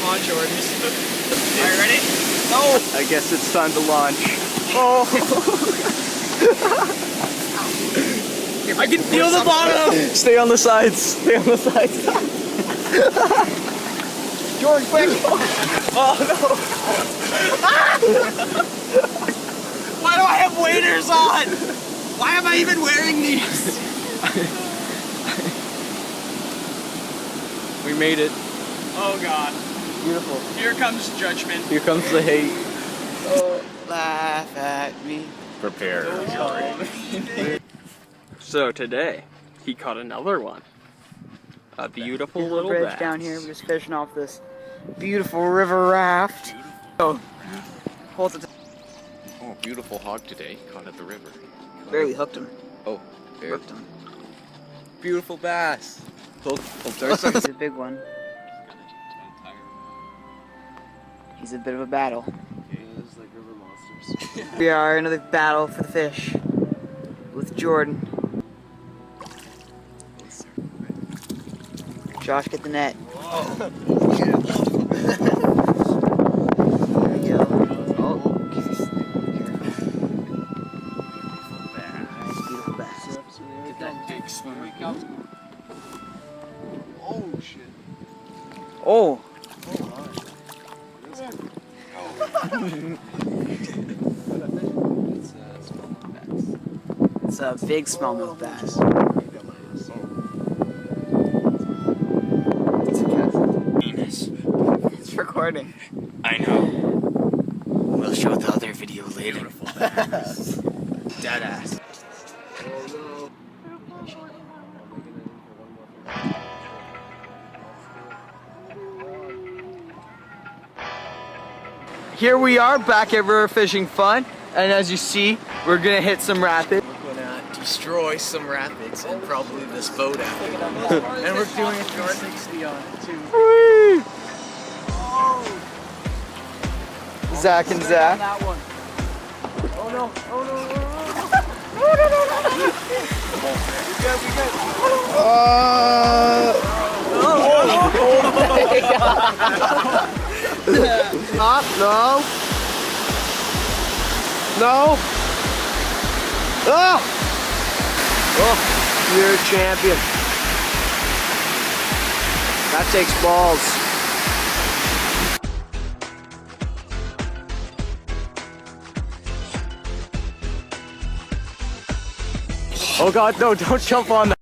on, Jordan. Are you ready? No! I guess it's time to launch. Oh! I can feel the bottom! Stay on the sides. Stay on the sides. Jordan, quick! Oh no! Why do I have waders on? Why am I even wearing these? We made it. Oh god. Beautiful. Here comes judgment. Here comes the hate. Oh, laugh at me. Prepare. So today, he caught another one. A beautiful little bridge bass. down here. We're just fishing off this beautiful river raft. Oh, hold it. Oh, beautiful hog today. Caught at the river. Barely hooked him. Oh, there. Hooked him. Beautiful bass. He's a big one. He's a bit of a battle. Like river monsters. We are in another battle for the fish with Jordan. Josh, get the net. There you go. Oh, nice, beautiful bass. Get that big swim up. Oh shit. Oh. It's a big smallmouth bass. It's recording. I know. We'll show the other video later. Dead ass. Here we are back at River Fishing Fun, and as you see, we're gonna hit some rapids. We're gonna destroy some rapids and probably this boat after. And we're doing a 360 on it too. Whee! Zach and Zach. That one. Oh no! Oh no! Up, no. No. Oh! Oh, you're a champion. That takes balls. Oh God, no, don't jump on that.